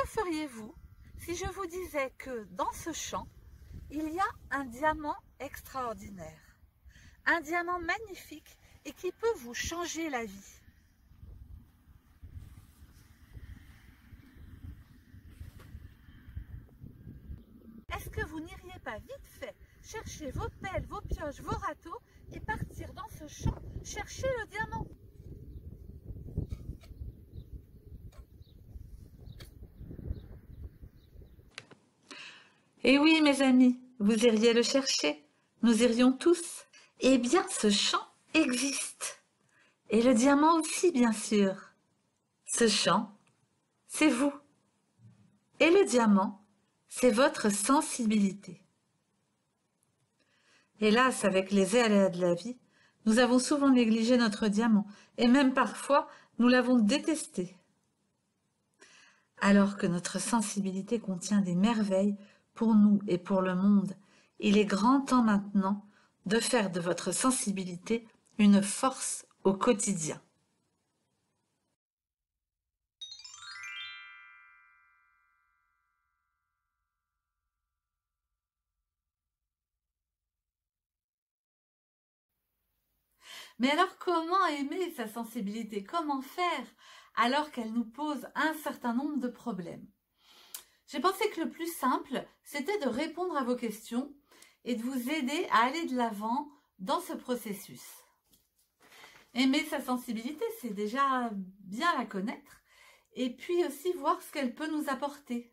que feriez-vous si je vous disais que dans ce champ, il y a un diamant extraordinaire, un diamant magnifique et qui peut vous changer la vie? Est-ce que vous n'iriez pas vite fait chercher vos pelles, vos pioches, vos râteaux et partir dans ce champ chercher le diamant? Eh oui, mes amis, vous iriez le chercher. Nous irions tous. Eh bien, ce champ existe. Et le diamant aussi, bien sûr. Ce champ, c'est vous. Et le diamant, c'est votre sensibilité. Hélas, avec les aléas de la vie, nous avons souvent négligé notre diamant, et même parfois, nous l'avons détesté. Alors que notre sensibilité contient des merveilles pour nous et pour le monde, il est grand temps maintenant de faire de votre sensibilité une force au quotidien. Mais alors comment aimer sa sensibilité? Comment faire alors qu'elle nous pose un certain nombre de problèmes? J'ai pensé que le plus simple, c'était de répondre à vos questions et de vous aider à aller de l'avant dans ce processus. Aimer sa sensibilité, c'est déjà bien la connaître et puis aussi voir ce qu'elle peut nous apporter.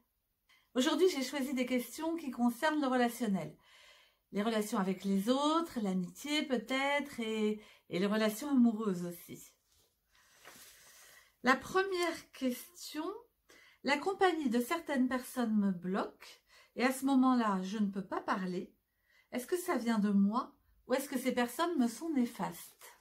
Aujourd'hui, j'ai choisi des questions qui concernent le relationnel. Les relations avec les autres, l'amitié peut-être et les relations amoureuses aussi. La première question, la compagnie de certaines personnes me bloque et à ce moment-là, je ne peux pas parler. Est-ce que ça vient de moi ou est-ce que ces personnes me sont néfastes?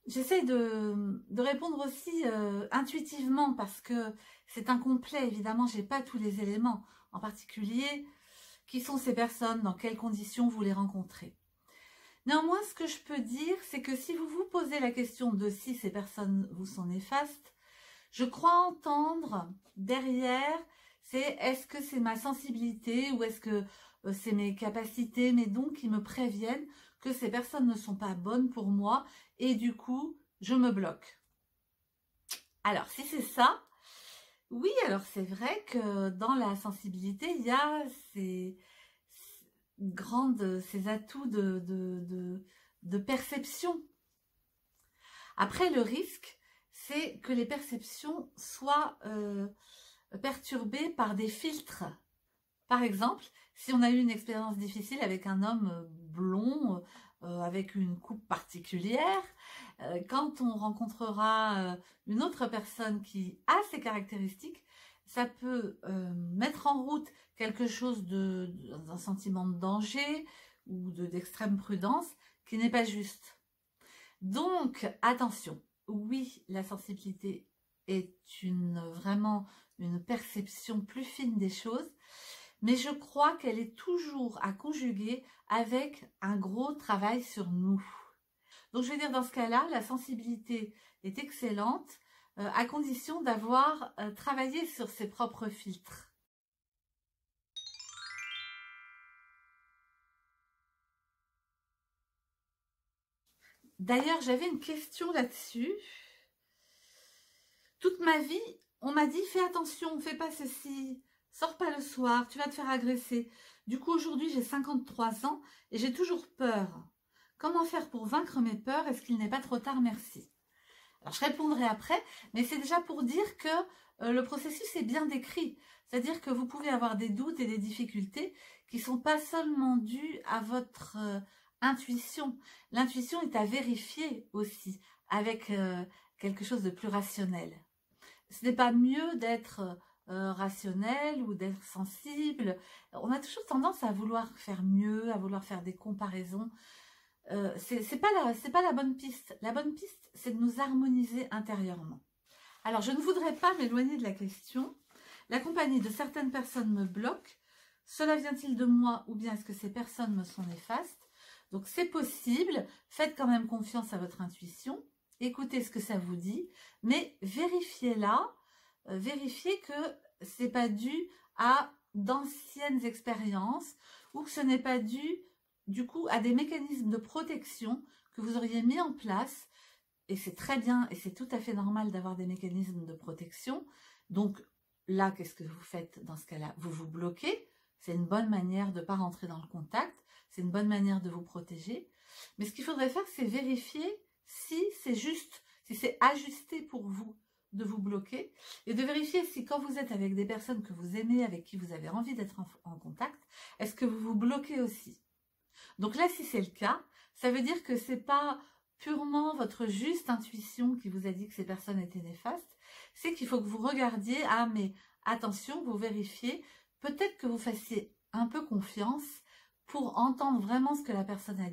J'essaie de répondre aussi intuitivement parce que c'est incomplet, évidemment, j'ai pas tous les éléments. En particulier, qui sont ces personnes, dans quelles conditions vous les rencontrez. Néanmoins, ce que je peux dire, c'est que si vous vous posez la question de si ces personnes vous sont néfastes, je crois entendre derrière, c'est est-ce que c'est ma sensibilité ou est-ce que c'est mes capacités, mes dons qui me préviennent que ces personnes ne sont pas bonnes pour moi et du coup, je me bloque. Alors, si c'est ça, oui, alors c'est vrai que dans la sensibilité, il y a ces atouts de perception. Après, le risque, c'est que les perceptions soient perturbées par des filtres. Par exemple, si on a eu une expérience difficile avec un homme blond, avec une coupe particulière, quand on rencontrera une autre personne qui a ces caractéristiques, ça peut mettre en route quelque chose d'un sentiment de danger ou d'extrême prudence qui n'est pas juste. Donc, attention, oui, la sensibilité est vraiment une perception plus fine des choses, mais je crois qu'elle est toujours à conjuguer avec un gros travail sur nous. Donc, je vais dire dans ce cas-là, la sensibilité est excellente à condition d'avoir travaillé sur ses propres filtres. D'ailleurs, j'avais une question là-dessus. Toute ma vie, on m'a dit, fais attention, fais pas ceci, sors pas le soir, tu vas te faire agresser. Du coup, aujourd'hui, j'ai 53 ans et j'ai toujours peur. Comment faire pour vaincre mes peurs? Est-ce qu'il n'est pas trop tard? Merci. Alors, je répondrai après, mais c'est déjà pour dire que le processus est bien décrit. C'est-à-dire que vous pouvez avoir des doutes et des difficultés qui ne sont pas seulement dus à votre intuition. L'intuition est à vérifier aussi avec quelque chose de plus rationnel. Ce n'est pas mieux d'être rationnel ou d'être sensible. On a toujours tendance à vouloir faire mieux, à vouloir faire des comparaisons. C'est pas la bonne piste. La bonne piste, c'est de nous harmoniser intérieurement. Alors, je ne voudrais pas m'éloigner de la question. La compagnie de certaines personnes me bloque. Cela vient-il de moi ou bien est-ce que ces personnes me sont néfastes? Donc, c'est possible. Faites quand même confiance à votre intuition. écoutez ce que ça vous dit, mais vérifiez là, vérifiez que c'est pas dû à d'anciennes expériences ou que ce n'est pas dû du coup à des mécanismes de protection que vous auriez mis en place. Et c'est très bien et c'est tout à fait normal d'avoir des mécanismes de protection. Donc là, qu'est-ce que vous faites dans ce cas-là? Vous vous bloquez. C'est une bonne manière de ne pas rentrer dans le contact. C'est une bonne manière de vous protéger. Mais ce qu'il faudrait faire, c'est vérifier si c'est juste, si c'est ajusté pour vous de vous bloquer et de vérifier si quand vous êtes avec des personnes que vous aimez, avec qui vous avez envie d'être en contact, est-ce que vous vous bloquez aussi? Donc là, si c'est le cas, ça veut dire que c'est pas purement votre juste intuition qui vous a dit que ces personnes étaient néfastes, c'est qu'il faut que vous regardiez, ah mais attention, vous vérifiez, peut-être que vous fassiez un peu confiance pour entendre vraiment ce que la personne a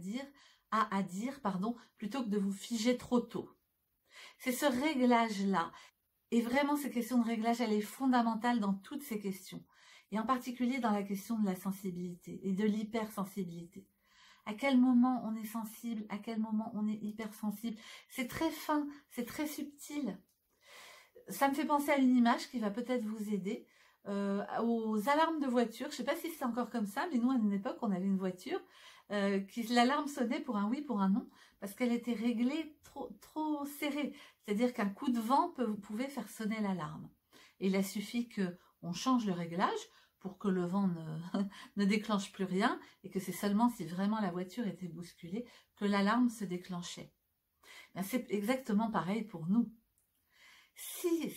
à dire, plutôt que de vous figer trop tôt. C'est ce réglage-là. Et vraiment, cette question de réglage, elle est fondamentale dans toutes ces questions. Et en particulier dans la question de la sensibilité et de l'hypersensibilité. À quel moment on est sensible, à quel moment on est hypersensible. C'est très fin, c'est très subtil. Ça me fait penser à une image qui va peut-être vous aider. Aux alarmes de voiture, je ne sais pas si c'est encore comme ça, mais nous à une époque on avait une voiture l'alarme sonnait pour un oui, pour un non, parce qu'elle était réglée trop serrée. C'est-à-dire qu'un coup de vent pouvait faire sonner l'alarme. Et il a suffi qu'on change le réglage pour que le vent ne déclenche plus rien, et que c'est seulement si vraiment la voiture était bousculée que l'alarme se déclenchait. C'est exactement pareil pour nous. Si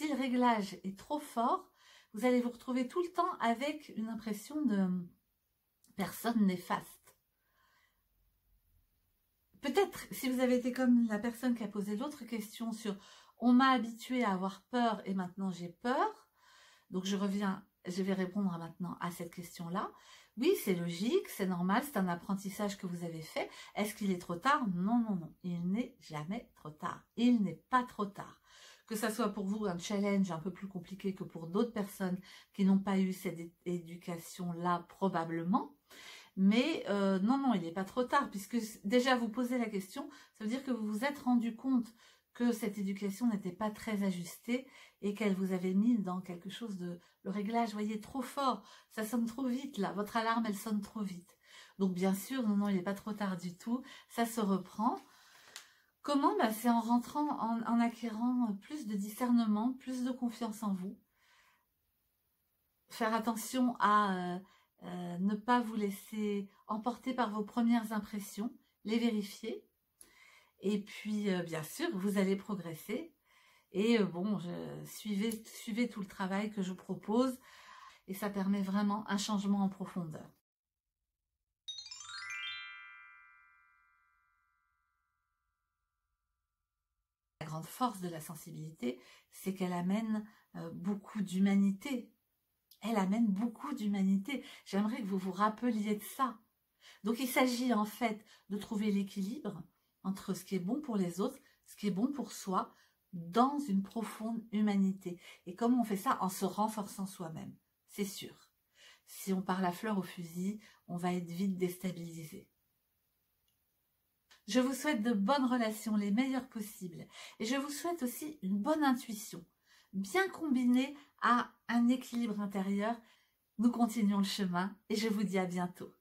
le réglage est trop fort, vous allez vous retrouver tout le temps avec une impression de personne néfaste. Peut-être, si vous avez été comme la personne qui a posé l'autre question sur « on m'a habitué à avoir peur et maintenant j'ai peur », donc je vais répondre maintenant à cette question-là. Oui, c'est logique, c'est normal, c'est un apprentissage que vous avez fait. Est-ce qu'il est trop tard? Non, non, non, il n'est jamais trop tard. Il n'est pas trop tard. Que ça soit pour vous un challenge un peu plus compliqué que pour d'autres personnes qui n'ont pas eu cette éducation-là, probablement. Mais non, non, il n'est pas trop tard, puisque déjà vous posez la question, ça veut dire que vous vous êtes rendu compte que cette éducation n'était pas très ajustée et qu'elle vous avait mis dans quelque chose de... Le réglage, voyez, trop fort, ça sonne trop vite là, votre alarme, elle sonne trop vite. Donc bien sûr, non, non, il n'est pas trop tard du tout, ça se reprend. Comment? C'est en rentrant, en acquérant plus de discernement, plus de confiance en vous. Faire attention à ne pas vous laisser emporter par vos premières impressions, les vérifier. Et puis, bien sûr, vous allez progresser. Et suivez tout le travail que je propose. Et ça permet vraiment un changement en profondeur. La grande force de la sensibilité, c'est qu'elle amène beaucoup d'humanité. Elle amène beaucoup d'humanité. J'aimerais que vous vous rappeliez de ça. Donc, il s'agit en fait de trouver l'équilibre entre ce qui est bon pour les autres, ce qui est bon pour soi, dans une profonde humanité. Et comment on fait ça? En se renforçant soi-même, c'est sûr. Si on part la fleur au fusil, on va être vite déstabilisé. Je vous souhaite de bonnes relations, les meilleures possibles. Et je vous souhaite aussi une bonne intuition, bien combinée à un équilibre intérieur. Nous continuons le chemin et je vous dis à bientôt.